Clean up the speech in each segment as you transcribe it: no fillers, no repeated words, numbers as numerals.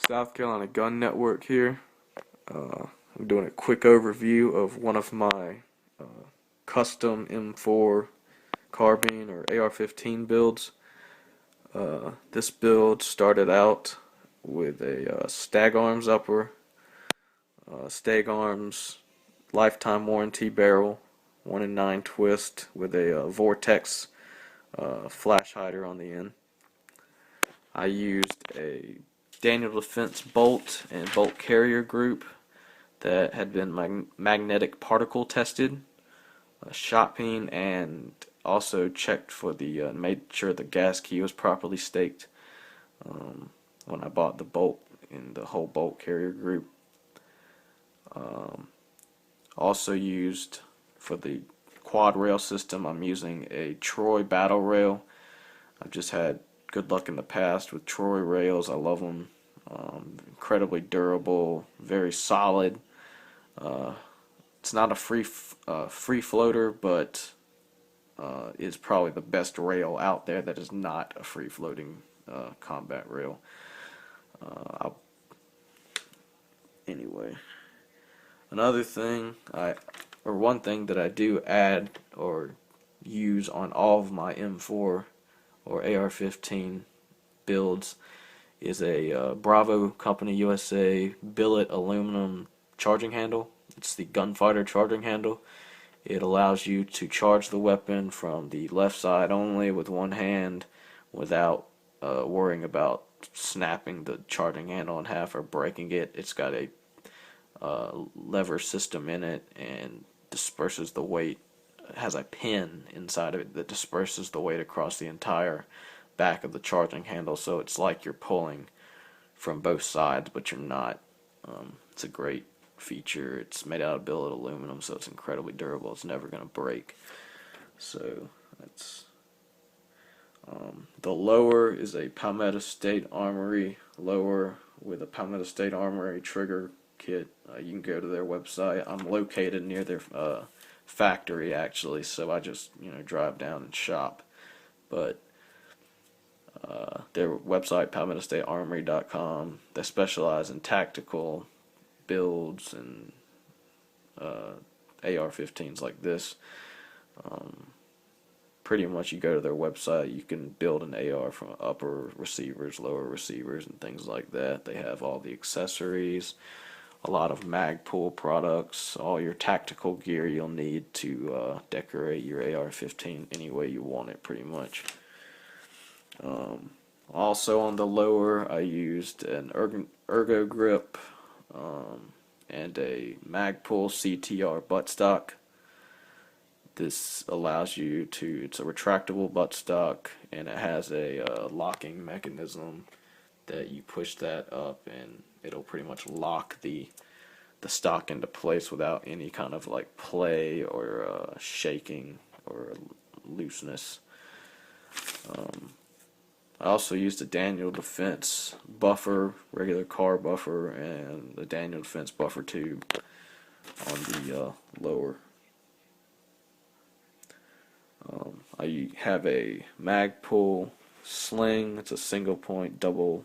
South Carolina Gun Network here. I'm doing a quick overview of one of my custom M4 carbine or AR-15 builds. This build started out with a Stag Arms upper, Stag Arms lifetime warranty barrel, 1 in 9 twist with a Vortex flash hider on the end. I used a Daniel Defense bolt and bolt carrier group that had been magnetic particle tested, shot peen, and also checked for the made sure the gas key was properly staked when I bought the bolt in the whole bolt carrier group. Also used for the quad rail system, I'm using a Troy battle rail. I've just had good luck in the past with Troy rails. I love them. Incredibly durable, very solid. It's not a free floater, but is probably the best rail out there that is not a free floating combat rail. Anyway, another thing one thing that I do add or use on all of my M4 or AR-15 builds is a Bravo Company USA billet aluminum charging handle. It's the gunfighter charging handle. It allows you to charge the weapon from the left side only with one hand without worrying about snapping the charging handle in half or breaking it. It's got a lever system in it and disperses the weight. It has a pin inside of it that disperses the weight across the entire back of the charging handle, so it's like you're pulling from both sides, but you're not. It's a great feature. It's made out of billet aluminum, so it's incredibly durable. It's never going to break. So that's the lower is a Palmetto State Armory lower with a Palmetto State Armory trigger kit. You can go to their website. I'm located near their factory actually, so I just drive down and shop. But their website, PalmettoStateArmory.com, they specialize in tactical builds and AR-15s like this. Pretty much you go to their website, you can build an AR from upper receivers, lower receivers, and things like that. They have all the accessories, a lot of Magpul products, all your tactical gear you'll need to decorate your AR-15 any way you want it, pretty much. Also on the lower, I used an ergo grip and a Magpul CTR buttstock. This allows you to, it's a retractable buttstock, and it has a locking mechanism that you push that up and it'll pretty much lock the stock into place without any kind of like play or shaking or looseness. I also used a Daniel Defense buffer, regular car buffer, and the Daniel Defense buffer tube on the lower. I have a Magpul sling. It's a single point, double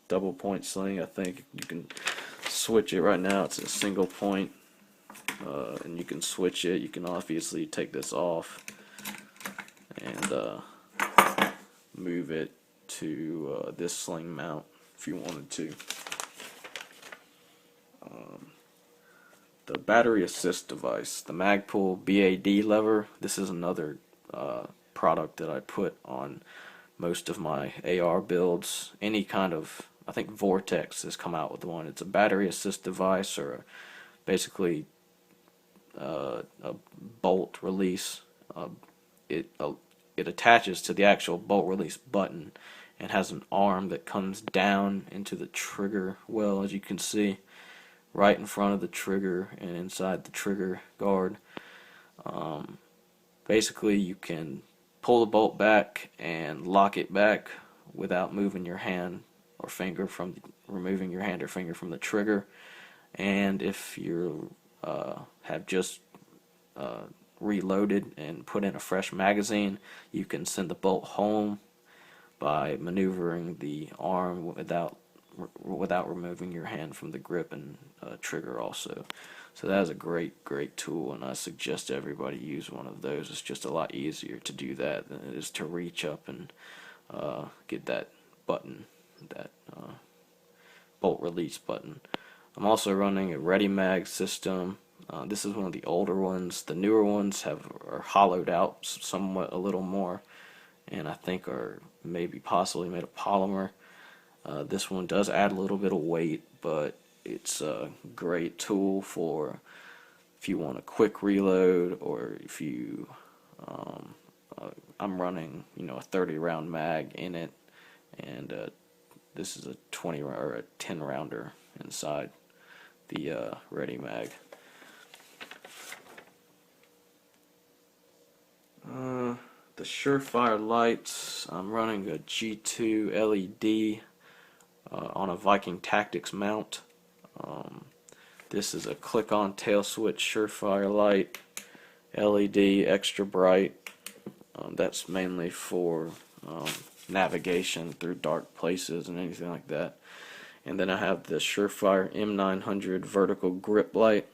point sling. I think you can switch it right now. It's a single point, and you can switch it. You can obviously take this off and move it to this sling mount if you wanted to. The battery assist device, the Magpul BAD lever. This is another product that I put on most of my AR builds. Any kind of, I think Vortex has come out with one. It's a battery assist device, or basically a bolt release. It attaches to the actual bolt release button and has an arm that comes down into the trigger well, as you can see, right in front of the trigger and inside the trigger guard. Basically, you can pull the bolt back and lock it back without moving your hand or finger from removing your hand or finger from the trigger. And if you have just reloaded and put in a fresh magazine, you can send the bolt home by maneuvering the arm without without removing your hand from the grip and trigger also. So that is a great tool, and I suggest everybody use one of those. It's just a lot easier to do that than it is to reach up and get that button, that bolt release button. I'm also running a Redi-Mag system. This is one of the older ones. The newer ones are hollowed out somewhat a little more, and I think are maybe possibly made of polymer. This one does add a little bit of weight, but it's a great tool for if you want a quick reload, or if you I'm running, you know, a 30 round mag in it, and this is a 20 or a 10 rounder inside the Redi-Mag. The Surefire lights, I'm running a G2 LED on a Viking Tactics mount. This is a click-on tail switch Surefire light, LED, extra bright. That's mainly for navigation through dark places and anything like that. And then I have the Surefire M900 vertical grip light,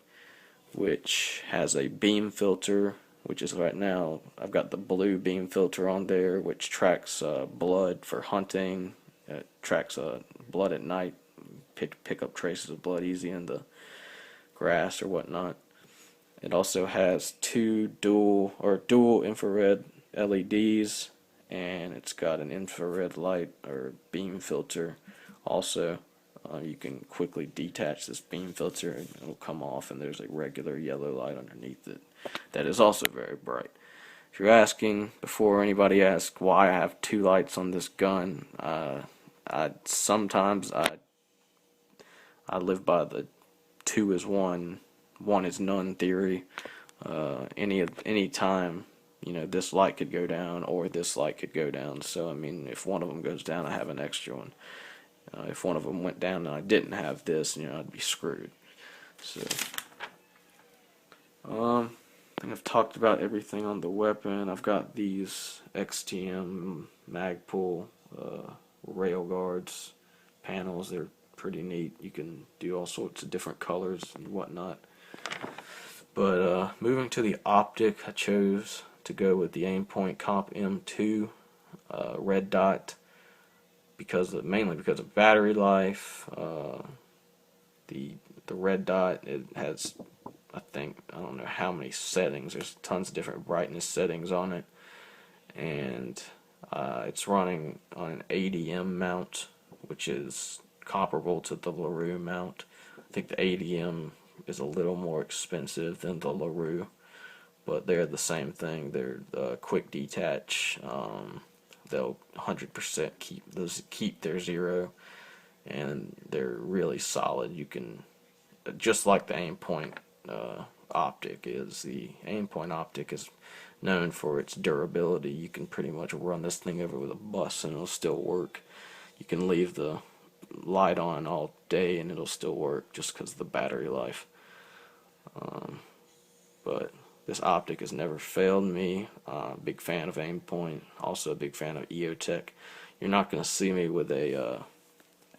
which has a beam filter, which is right now I've got the blue beam filter on there, which tracks blood for hunting. It tracks blood at night, pick up traces of blood easy in the grass or whatnot. It also has two dual infrared LEDs, and it's got an infrared light or beam filter also. You can quickly detach this beam filter and it'll come off, and there's a regular yellow light underneath it that is also very bright. If you're asking, before anybody asks why I have two lights on this gun, sometimes I live by the two is one is none theory. Any time, you know, this light could go down or this light could go down. So I mean, if one of them goes down, I have an extra one. If one of them went down and I didn't have this, you know, I'd be screwed. So I think I've talked about everything on the weapon. I've got these XTM Magpul rail guards panels. They're pretty neat. You can do all sorts of different colors and whatnot. But moving to the optic, I chose to go with the Aimpoint Comp M2 red dot mainly because of battery life. The red dot, it has, I don't know how many settings. There's tons of different brightness settings on it, and it's running on an ADM mount, which is comparable to the LaRue mount. I think the ADM is a little more expensive than the LaRue, but they're the same thing. They're quick detach. They'll 100% keep their zero, and they're really solid. You can, just like the Aimpoint optic is. The Aimpoint optic is known for its durability. You can pretty much run this thing over with a bus and it'll still work. You can leave the light on all day and it'll still work just because of the battery life. But this optic has never failed me. Big fan of Aimpoint, also a big fan of EOTech. You're not going to see me with a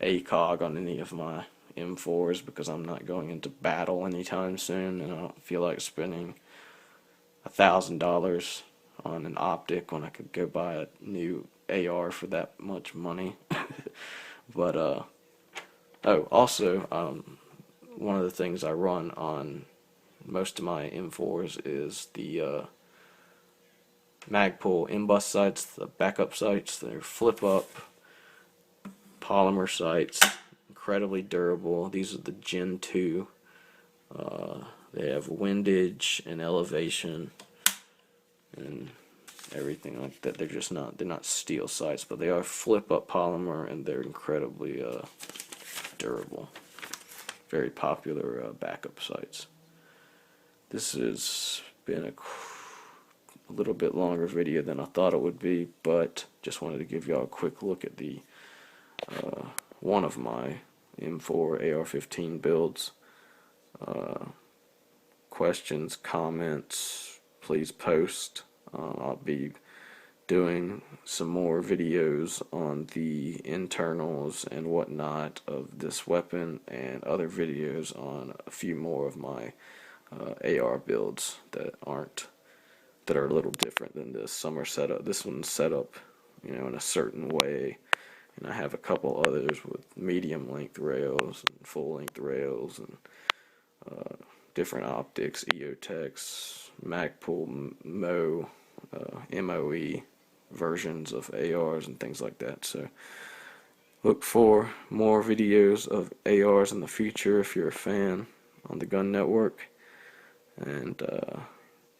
ACOG on any of my M4s because I'm not going into battle anytime soon, and I don't feel like spending $1,000 on an optic when I could go buy a new AR for that much money. But also one of the things I run on most of my M4s is the Magpul MBUS sights, the backup sights. They're flip up polymer sights, incredibly durable. These are the Gen 2. They have windage and elevation and everything like that. They're not steel sights, but they are flip up polymer, and they're incredibly durable. Very popular backup sights. This has been a little bit longer video than I thought it would be, but just wanted to give y'all a quick look at the one of my M4 AR-15 builds. Questions, comments, please post. I'll be doing some more videos on the internals and whatnot of this weapon, and other videos on a few more of my AR builds that are a little different than this. Some are set up. This one's set up, you know, in a certain way, and I have a couple others with medium length rails and full length rails and different optics, EOTechs, Magpul, MOE versions of ARs and things like that. So look for more videos of ARs in the future if you're a fan on the Gun Network. And I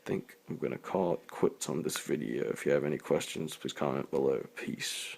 think I'm going to call it quits on this video. If you have any questions, please comment below. Peace.